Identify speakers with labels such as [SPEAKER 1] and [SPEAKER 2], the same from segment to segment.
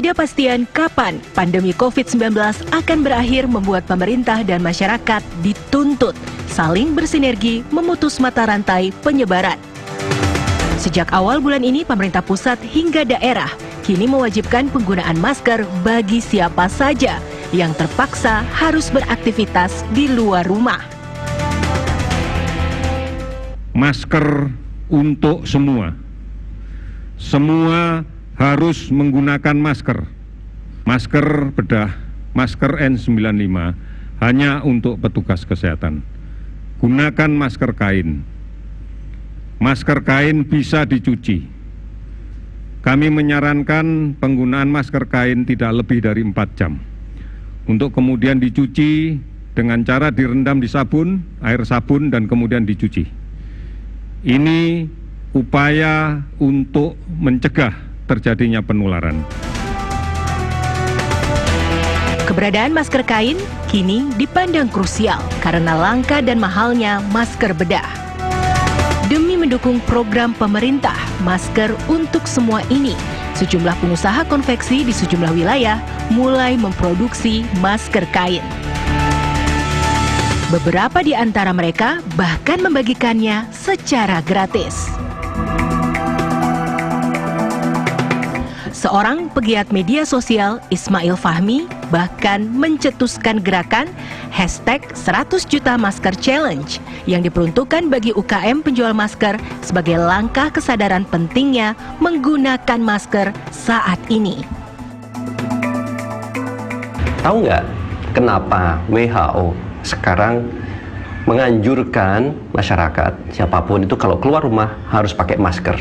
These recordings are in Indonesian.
[SPEAKER 1] Ketidakpastian kapan pandemi COVID-19 akan berakhir membuat pemerintah dan masyarakat dituntut saling bersinergi memutus mata rantai penyebaran. Sejak awal bulan ini, pemerintah pusat hingga daerah kini mewajibkan penggunaan masker bagi siapa saja yang terpaksa harus beraktivitas di luar rumah.
[SPEAKER 2] Masker untuk semua. Semua harus menggunakan masker. Masker bedah, masker N95 hanya untuk petugas kesehatan. Gunakan masker kain. Masker kain bisa dicuci. Kami menyarankan penggunaan masker kain tidak lebih dari 4 jam. Untuk kemudian dicuci dengan cara direndam di sabun, air sabun, dan kemudian dicuci. Ini upaya untuk mencegah terjadinya penularan.
[SPEAKER 1] Keberadaan masker kain kini dipandang krusial karena langka dan mahalnya masker bedah. Demi mendukung program pemerintah masker untuk semua ini, sejumlah pengusaha konveksi di sejumlah wilayah mulai memproduksi masker kain. Beberapa di antara mereka bahkan membagikannya secara gratis. Seorang pegiat media sosial, Ismail Fahmi, bahkan mencetuskan gerakan #100 juta masker challenge yang diperuntukkan bagi UKM penjual masker sebagai langkah kesadaran pentingnya menggunakan masker saat ini.
[SPEAKER 3] Tahu nggak kenapa WHO sekarang menganjurkan masyarakat siapapun itu kalau keluar rumah harus pakai masker?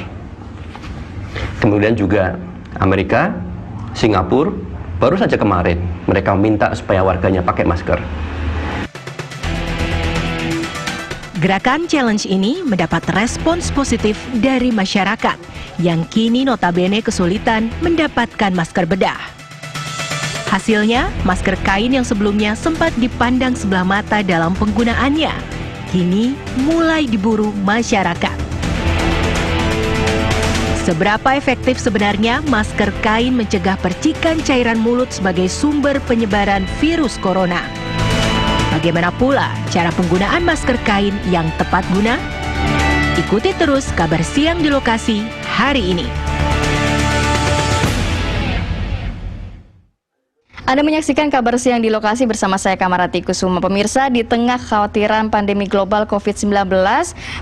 [SPEAKER 3] Kemudian juga Amerika, Singapura, baru saja kemarin mereka minta supaya warganya pakai masker.
[SPEAKER 1] Gerakan challenge ini mendapat respons positif dari masyarakat yang kini notabene kesulitan mendapatkan masker bedah. Hasilnya, masker kain yang sebelumnya sempat dipandang sebelah mata dalam penggunaannya, kini mulai diburu masyarakat. Seberapa efektif sebenarnya masker kain mencegah percikan cairan mulut sebagai sumber penyebaran virus corona? Bagaimana pula cara penggunaan masker kain yang tepat guna? Ikuti terus kabar siang di lokasi hari ini.
[SPEAKER 4] Anda menyaksikan kabar siang di lokasi bersama saya Kamarati Kusuma. Pemirsa, di tengah kekhawatiran pandemi global COVID-19,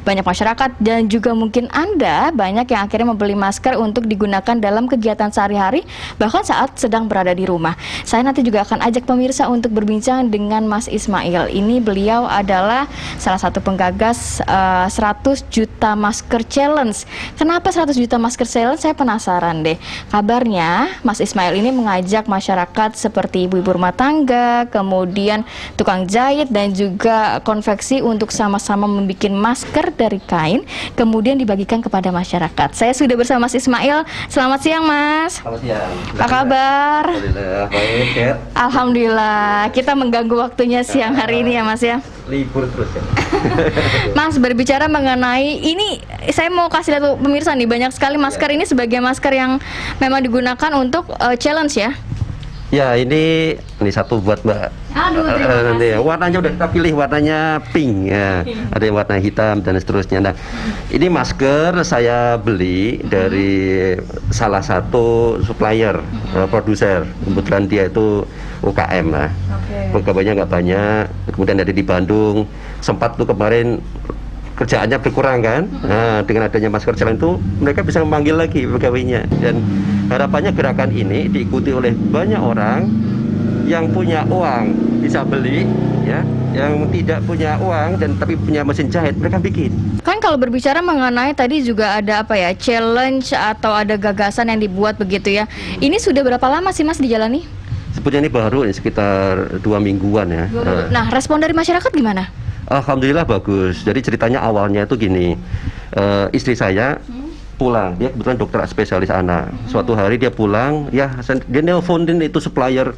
[SPEAKER 4] banyak masyarakat dan juga mungkin Anda banyak yang akhirnya membeli masker untuk digunakan dalam kegiatan sehari-hari, bahkan saat sedang berada di rumah. Saya nanti juga akan ajak pemirsa untuk berbincang dengan Mas Ismail. Ini beliau adalah salah satu penggagas 100 juta masker challenge. Kenapa 100 juta masker challenge? Saya penasaran deh. Kabarnya Mas Ismail ini mengajak masyarakat seperti ibu-ibu rumah tangga, kemudian tukang jahit dan juga konveksi untuk sama-sama membuat masker dari kain, kemudian dibagikan kepada masyarakat. Saya sudah bersama Mas Ismail. Selamat siang, Mas.
[SPEAKER 3] Selamat siang.
[SPEAKER 4] Apa kabar?
[SPEAKER 3] Alhamdulillah, baik, sehat.
[SPEAKER 4] Alhamdulillah. Kita mengganggu waktunya siang hari ini ya, Mas ya.
[SPEAKER 3] Libur terus ya.
[SPEAKER 4] Mas, berbicara mengenai ini, saya mau kasih lihat pemirsa nih, banyak sekali masker ini sebagai masker yang memang digunakan untuk challenge ya.
[SPEAKER 3] Ya, ini satu buat Mbak.
[SPEAKER 4] Aduh,
[SPEAKER 3] nanti warnanya udah kita pilih, warnanya pink ya. Ada yang warna hitam dan seterusnya. Nah, ini masker saya beli dari salah satu supplier, produser. Kebetulan dia itu UKM lah. Pegawainya nggak banyak. Kemudian ada di Bandung. Sempat tuh kemarin kerjaannya berkurang kan. Nah, dengan adanya masker challenge itu mereka bisa memanggil lagi pegawainya, dan harapannya gerakan ini diikuti oleh banyak orang yang punya uang bisa beli ya, yang tidak punya uang dan tapi punya mesin jahit mereka bikin.
[SPEAKER 4] Kan kalau berbicara mengenai tadi juga ada apa ya, challenge atau ada gagasan yang dibuat begitu ya. Ini sudah berapa lama sih Mas dijalani?
[SPEAKER 3] Sebetulnya ini baru sekitar 2 mingguan ya.
[SPEAKER 4] Nah, respon dari masyarakat gimana?
[SPEAKER 3] Alhamdulillah bagus. Jadi ceritanya awalnya itu gini, istri saya pulang, dia kebetulan dokter spesialis anak. Suatu hari dia pulang, ya dia nelponin itu supplier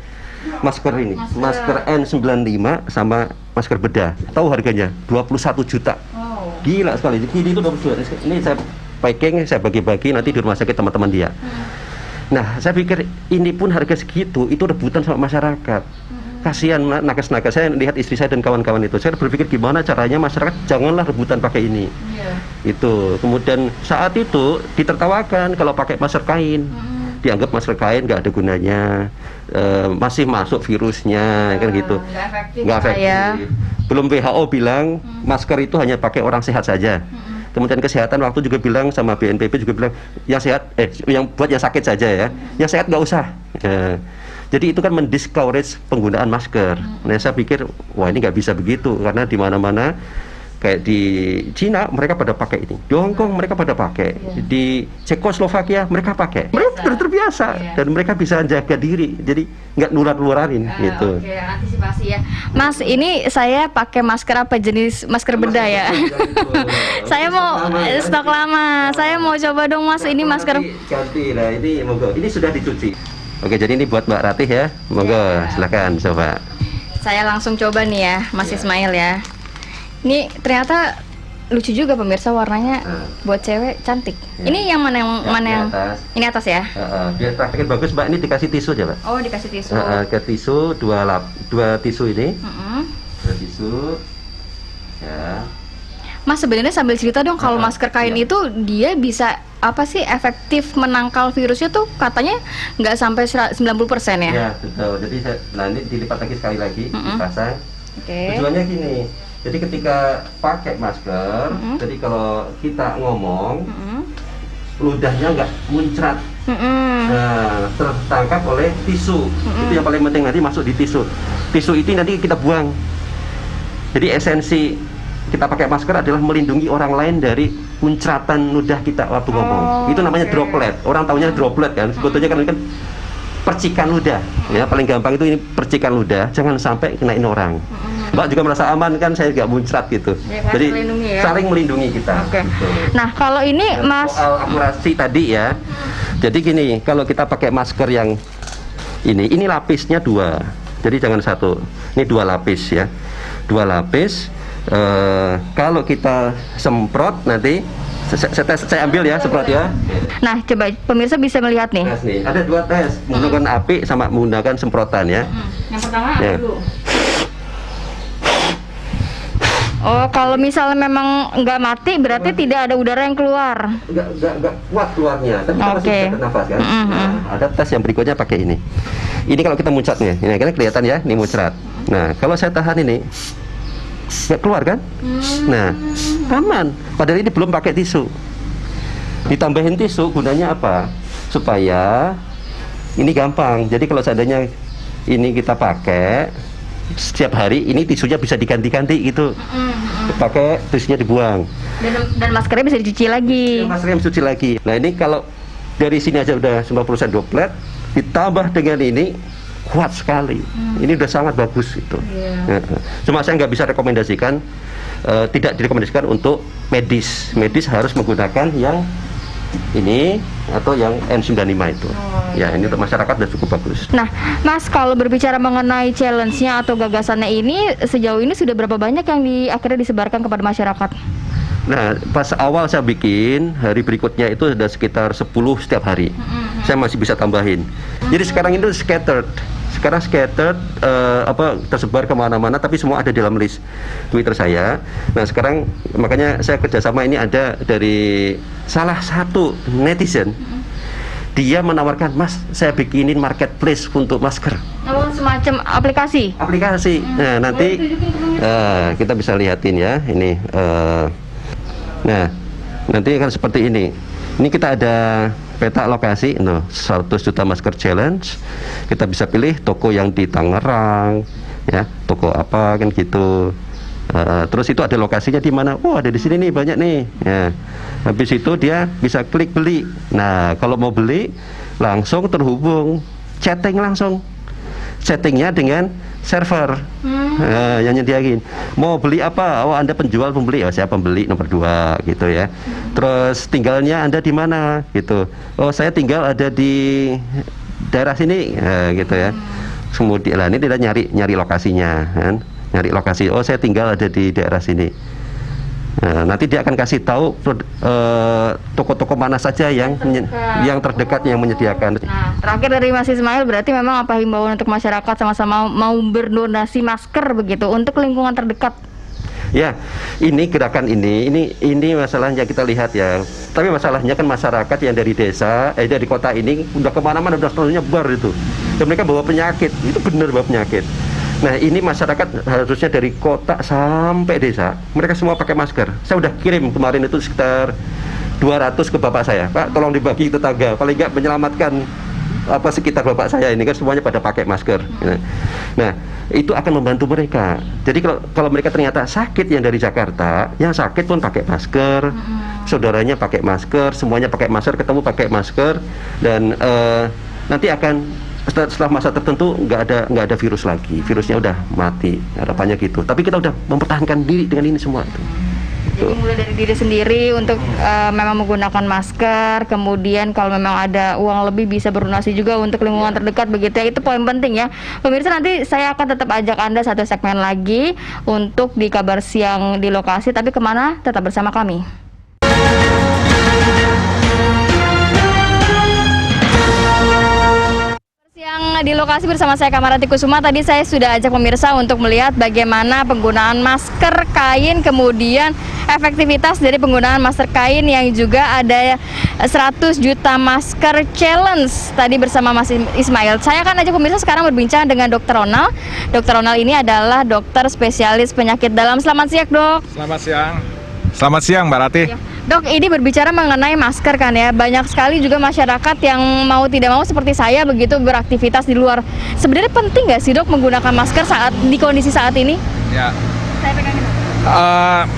[SPEAKER 3] masker ini, masker N95 sama masker bedah. Tahu harganya? 21 juta. Gila sekali. Ini itu 21 juta. Ini saya packing, saya bagi-bagi nanti di rumah sakit teman-teman dia. Nah, saya pikir ini pun harga segitu, itu rebutan sama masyarakat. Kasihan nakes-nakes, saya lihat istri saya dan kawan-kawan itu. Saya berpikir gimana caranya masyarakat janganlah rebutan pakai ini. Itu. Kemudian saat itu ditertawakan kalau pakai masker kain. Dianggap masker kain nggak ada gunanya, masih masuk virusnya, kan gitu. Nggak efektif. Belum WHO bilang masker itu hanya pakai orang sehat saja. Kementerian Kesehatan waktu juga bilang, sama BNPB juga bilang yang sehat, yang buat yang sakit saja ya, yang sehat nggak usah. Jadi itu kan mendiscourage penggunaan masker. Nah, saya pikir wah ini nggak bisa begitu, karena di mana-mana kayak di Cina mereka pada pakai ini, di Hong Kong mereka pada pakai, di Cekoslovakia mereka pakai, mereka sudah terbiasa dan mereka bisa jaga diri, jadi nggak nular-nularin gitu.
[SPEAKER 4] Oke, antisipasi ya, Mas. Ini saya pakai masker apa jenis masker bedah ya? Saya mau stok lama, saya mau coba dong Mas. Ini masker
[SPEAKER 3] ganti, nah ini monggo, ini sudah dicuci. Oke, jadi ini buat Mbak Ratih ya, monggo silakan coba.
[SPEAKER 4] Saya langsung coba nih ya, Mas Ismail ya. Ini ternyata lucu juga pemirsa, warnanya buat cewek cantik. Ini yang mana yang
[SPEAKER 3] atas.
[SPEAKER 4] Ini atas ya?
[SPEAKER 3] Biar prakteknya bagus Mbak, ini dikasih tisu aja Mbak.
[SPEAKER 4] Oh, dikasih tisu.
[SPEAKER 3] Ke tisu dua tisu ini. Dua tisu. Ya.
[SPEAKER 4] Mas, sebenarnya sambil cerita dong, kalau masker kain itu dia bisa apa sih efektif menangkal virusnya tuh katanya nggak sampai 90% ya?
[SPEAKER 3] Ya betul. Jadi ini dilipat lagi sekali lagi, dipasang.
[SPEAKER 4] Oke.
[SPEAKER 3] Tujuannya gini. Jadi ketika pakai masker, jadi kalau kita ngomong, ludahnya nggak muncrat, tertangkap oleh tisu. Itu yang paling penting, nanti masuk di tisu. Tisu itu nanti kita buang. Jadi esensi kita pakai masker adalah melindungi orang lain dari muncratan ludah kita waktu ngomong. Itu namanya droplet. Orang taunya droplet kan. Sebetulnya kan percikan ludah. Ya paling gampang itu ini percikan ludah. Jangan sampai kenain orang. Mbak juga merasa aman kan, saya nggak muncrat gitu.
[SPEAKER 4] Ya,
[SPEAKER 3] jadi
[SPEAKER 4] ya?
[SPEAKER 3] saling melindungi kita.
[SPEAKER 4] Gitu. Nah kalau ini Mas,
[SPEAKER 3] soal akurasi tadi ya. Jadi gini, kalau kita pakai masker yang ini lapisnya 2. Jadi jangan 1. Ini 2 lapis ya. 2 lapis. Kalau kita semprot nanti saya ambil ya, semprot ya.
[SPEAKER 4] Nah coba pemirsa bisa melihat nih.
[SPEAKER 3] Tes nih. Ada 2 tes, menggunakan api sama menggunakan semprotan ya.
[SPEAKER 4] Yang pertama dulu. Oh, kalau misalnya memang nggak mati, berarti tidak ada udara yang keluar.
[SPEAKER 3] Nggak kuat keluarnya, tapi kita masih bisa bernafas kan. Nah, ada tes yang berikutnya pakai ini. Ini kalau kita muncrat nih, ini kan kelihatan ya, ini muncrat. Nah, kalau saya tahan ini, nggak keluar kan? Nah, aman. Padahal ini belum pakai tisu. Ditambahin tisu gunanya apa? Supaya ini gampang. Jadi kalau seandainya ini kita pakai setiap hari, ini tisunya bisa diganti-ganti gitu. Pakai tisunya dibuang.
[SPEAKER 4] Dan maskernya bisa dicuci lagi.
[SPEAKER 3] Maskernya bisa dicuci lagi. Nah ini kalau dari sini aja udah 90% droplet, ditambah dengan ini kuat sekali. Ini udah sangat bagus itu. Cuma saya nggak bisa rekomendasikan, tidak direkomendasikan untuk medis. Medis harus menggunakan yang ini atau yang N95 itu. Ya, ini untuk masyarakat sudah cukup bagus.
[SPEAKER 4] Nah, Mas, kalau berbicara mengenai challenge-nya atau gagasannya ini, sejauh ini sudah berapa banyak yang akhirnya disebarkan kepada masyarakat?
[SPEAKER 3] Nah, pas awal saya bikin, hari berikutnya itu sudah sekitar 10 setiap hari. Saya masih bisa tambahin. Jadi sekarang itu scattered. Sekarang scattered, tersebar kemana-mana, tapi semua ada di dalam list Twitter saya. Nah sekarang makanya saya kerjasama ini ada dari salah satu netizen. Dia menawarkan, Mas, saya bikinin marketplace untuk masker.
[SPEAKER 4] Oh, semacam aplikasi?
[SPEAKER 3] Aplikasi. Nah nanti kita bisa lihatin ya ini. Nah nanti akan seperti ini. Ini kita ada peta lokasi, 100 juta masker challenge. Kita bisa pilih toko yang di Tangerang, ya, toko apa kan gitu. Terus itu ada lokasinya di mana? Oh, ada di sini nih, banyak nih. Ya. Habis itu dia bisa klik beli. Nah, kalau mau beli langsung terhubung, chatting langsung. Chattingnya dengan server yang nyediain. Mau beli apa? Oh, Anda penjual, pembeli. Oh, saya pembeli nomor 2 gitu ya. Terus tinggalnya Anda di mana gitu. Oh, saya tinggal ada di daerah sini gitu ya. Kemudian ini dia nyari lokasinya kan. Nyari lokasi. Oh, saya tinggal ada di daerah sini. Nah, nanti dia akan kasih tahu toko-toko mana saja yang terdekat yang menyediakan.
[SPEAKER 4] Nah, terakhir dari Mas Ismail, berarti memang apa himbauan untuk masyarakat sama-sama mau berdonasi masker begitu untuk lingkungan terdekat?
[SPEAKER 3] Ya, ini gerakan ini masalahnya kita lihat ya. Tapi masalahnya kan masyarakat yang dari desa, dari kota ini udah kemana-mana udah selalu nyebar itu. Dan mereka bawa penyakit, itu benar bawa penyakit. Nah, ini masyarakat harusnya dari kota sampai desa, mereka semua pakai masker. Saya udah kirim kemarin itu sekitar 200 ke bapak saya. Pak, tolong dibagi ke tetangga, paling nggak menyelamatkan sekitar bapak saya ini kan semuanya pada pakai masker. Nah, itu akan membantu mereka. Jadi kalau mereka ternyata sakit yang dari Jakarta, yang sakit pun pakai masker, saudaranya pakai masker, semuanya pakai masker, ketemu pakai masker, dan nanti akan setelah masa tertentu nggak ada virus lagi, virusnya udah mati, harapannya gitu. Tapi kita udah mempertahankan diri dengan ini semua.
[SPEAKER 4] Jadi mulai dari diri sendiri untuk memang menggunakan masker, kemudian kalau memang ada uang lebih bisa berdonasi juga untuk lingkungan terdekat begitu ya, itu poin penting ya. Pemirsa, nanti saya akan tetap ajak Anda satu segmen lagi untuk di Kabar Siang di lokasi, tapi kemana? Tetap bersama kami. Yang di lokasi bersama saya Kamarati Kusuma, tadi saya sudah ajak pemirsa untuk melihat bagaimana penggunaan masker kain, kemudian efektivitas dari penggunaan masker kain yang juga ada 100 juta masker challenge tadi bersama Mas Ismail. Saya akan ajak pemirsa sekarang berbincang dengan Dr. Ronald. Dr. Ronald ini adalah dokter spesialis penyakit dalam. Selamat siang, Dok.
[SPEAKER 5] Selamat siang. Selamat siang, Mbak Rati.
[SPEAKER 4] Ya. Dok, ini berbicara mengenai masker kan ya, banyak sekali juga masyarakat yang mau tidak mau seperti saya begitu beraktivitas di luar. Sebenarnya penting nggak sih, Dok, menggunakan masker di kondisi saat ini?
[SPEAKER 5] Ya.
[SPEAKER 4] Saya pegangin.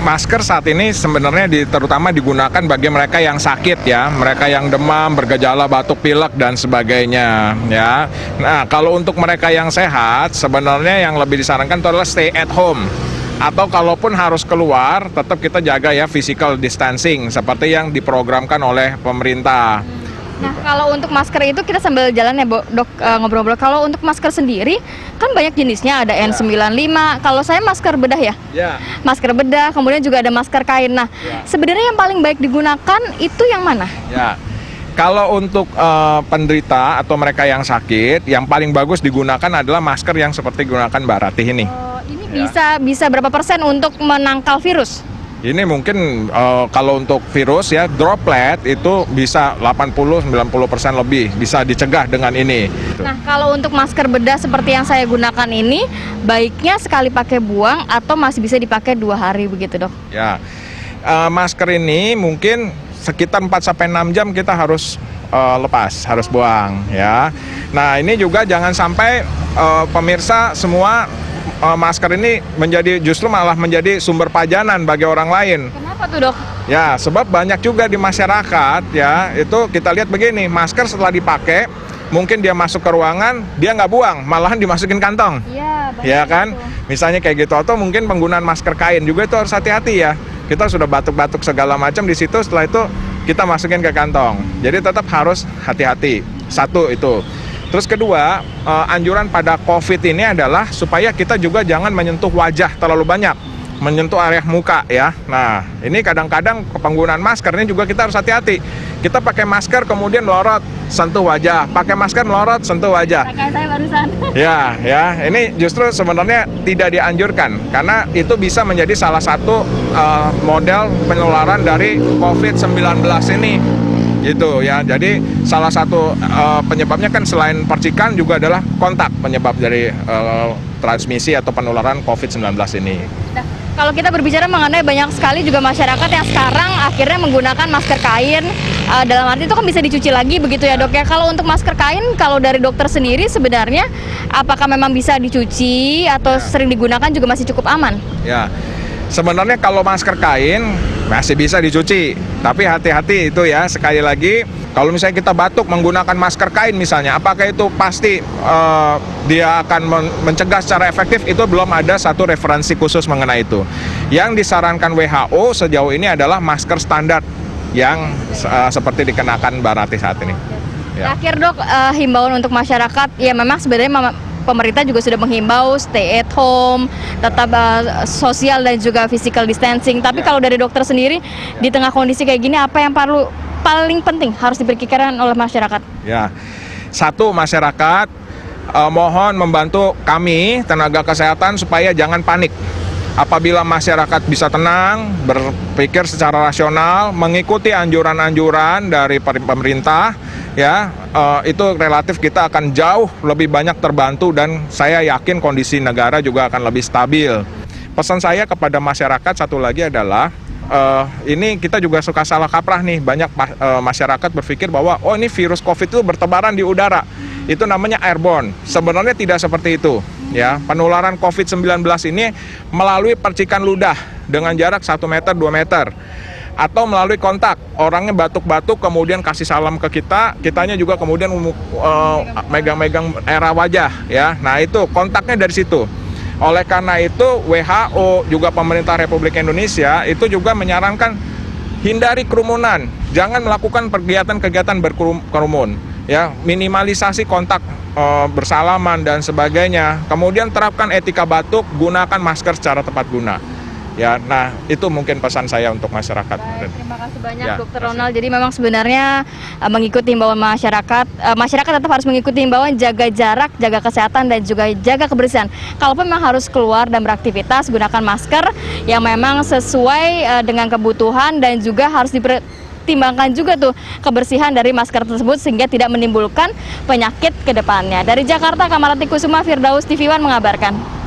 [SPEAKER 5] Masker saat ini sebenarnya terutama digunakan bagi mereka yang sakit ya, mereka yang demam, bergejala batuk pilek dan sebagainya ya. Nah, kalau untuk mereka yang sehat sebenarnya yang lebih disarankan itu adalah stay at home. Atau kalaupun harus keluar, tetap kita jaga ya physical distancing seperti yang diprogramkan oleh pemerintah.
[SPEAKER 4] Nah, kalau untuk masker itu kita sambil jalan ya, Dok, ngobrol-ngobrol. Kalau untuk masker sendiri, kan banyak jenisnya, ada N95. Kalau saya masker bedah ya?
[SPEAKER 5] Ya.
[SPEAKER 4] Masker bedah, kemudian juga ada masker kain. Nah, sebenarnya yang paling baik digunakan itu yang mana? Ya.
[SPEAKER 5] Kalau untuk penderita atau mereka yang sakit, yang paling bagus digunakan adalah masker yang seperti digunakan Mbak Ratih ini.
[SPEAKER 4] Ini bisa berapa persen untuk menangkal virus?
[SPEAKER 5] Ini mungkin kalau untuk virus ya, droplet itu bisa 80-90% lebih bisa dicegah dengan ini.
[SPEAKER 4] Nah, kalau untuk masker bedah seperti yang saya gunakan ini, baiknya sekali pakai buang atau masih bisa dipakai 2 hari begitu, Dok?
[SPEAKER 5] Ya, masker ini mungkin sekitar 4-6 jam kita harus lepas, harus buang ya. Nah, ini juga jangan sampai pemirsa semua masker ini justru malah menjadi sumber pajanan bagi orang lain.
[SPEAKER 4] Kenapa tuh, Dok?
[SPEAKER 5] Ya, sebab banyak juga di masyarakat ya, itu kita lihat begini, masker setelah dipakai, mungkin dia masuk ke ruangan, dia nggak buang, malahan dimasukin kantong.
[SPEAKER 4] Iya,
[SPEAKER 5] ya kan? Itu. Misalnya kayak gitu, atau mungkin penggunaan masker kain juga itu harus hati-hati ya. Kita sudah batuk-batuk segala macam di situ, setelah itu kita masukin ke kantong. Jadi tetap harus hati-hati. Satu itu. Terus kedua, anjuran pada COVID ini adalah supaya kita juga jangan menyentuh wajah terlalu banyak, menyentuh area muka ya. Nah, ini kadang-kadang penggunaan masker ini juga kita harus hati-hati. Kita pakai masker kemudian melorot, sentuh wajah, pakai masker melorot, sentuh wajah.
[SPEAKER 4] Kayak saya barusan.
[SPEAKER 5] Ya, ini justru sebenarnya tidak dianjurkan karena itu bisa menjadi salah satu model penularan dari COVID-19 ini. Gitu ya, jadi salah satu penyebabnya kan selain percikan juga adalah kontak penyebab dari transmisi atau penularan COVID-19 ini.
[SPEAKER 4] Nah, kalau kita berbicara mengenai banyak sekali juga masyarakat yang sekarang akhirnya menggunakan masker kain, dalam arti itu kan bisa dicuci lagi begitu ya, Dok ya. Kalau untuk masker kain, kalau dari dokter sendiri sebenarnya apakah memang bisa dicuci atau sering digunakan juga masih cukup aman?
[SPEAKER 5] Ya, sebenarnya kalau masker kain masih bisa dicuci, tapi hati-hati itu ya, sekali lagi kalau misalnya kita batuk menggunakan masker kain misalnya, apakah itu pasti dia akan mencegah secara efektif? Itu belum ada satu referensi khusus mengenai itu. Yang disarankan WHO sejauh ini adalah masker standar yang seperti dikenakan Mbak Rati saat ini.
[SPEAKER 4] Ya. Terakhir, Dok, himbauan untuk masyarakat, ya memang sebenarnya pemerintah juga sudah menghimbau stay at home, tetap sosial dan juga physical distancing. Tapi kalau dari dokter sendiri, di tengah kondisi kayak gini, apa yang paling penting harus dipikirkan oleh masyarakat?
[SPEAKER 5] Ya, satu, masyarakat mohon membantu kami tenaga kesehatan supaya jangan panik. Apabila masyarakat bisa tenang, berpikir secara rasional, mengikuti anjuran-anjuran dari pemerintah, ya itu relatif kita akan jauh lebih banyak terbantu dan saya yakin kondisi negara juga akan lebih stabil. Pesan saya kepada masyarakat satu lagi adalah ini kita juga suka salah kaprah nih, banyak masyarakat berpikir bahwa oh ini virus COVID itu bertebaran di udara, itu namanya airborne. Sebenarnya tidak seperti itu. Ya, penularan COVID-19 ini melalui percikan ludah dengan jarak 1 meter, 2 meter. Atau melalui kontak, orangnya batuk-batuk kemudian kasih salam ke kita, kitanya juga kemudian megang-megang era wajah. Ya, nah itu kontaknya dari situ. Oleh karena itu WHO juga pemerintah Republik Indonesia itu juga menyarankan hindari kerumunan, jangan melakukan kegiatan-kegiatan berkerumun, ya minimalisasi kontak bersalaman dan sebagainya. Kemudian terapkan etika batuk, gunakan masker secara tepat guna. Ya, nah itu mungkin pesan saya untuk masyarakat.
[SPEAKER 4] Baik, terima kasih banyak Dr. Ronald. Jadi memang sebenarnya mengikuti himbauan masyarakat tetap harus mengikuti himbauan, jaga jarak, jaga kesehatan dan juga jaga kebersihan. Kalaupun memang harus keluar dan beraktivitas, gunakan masker yang memang sesuai dengan kebutuhan dan juga harus dipertimbangkan juga tuh kebersihan dari masker tersebut sehingga tidak menimbulkan penyakit ke depannya. Dari Jakarta, Kamarati Kusuma, Firdaus TV One mengabarkan.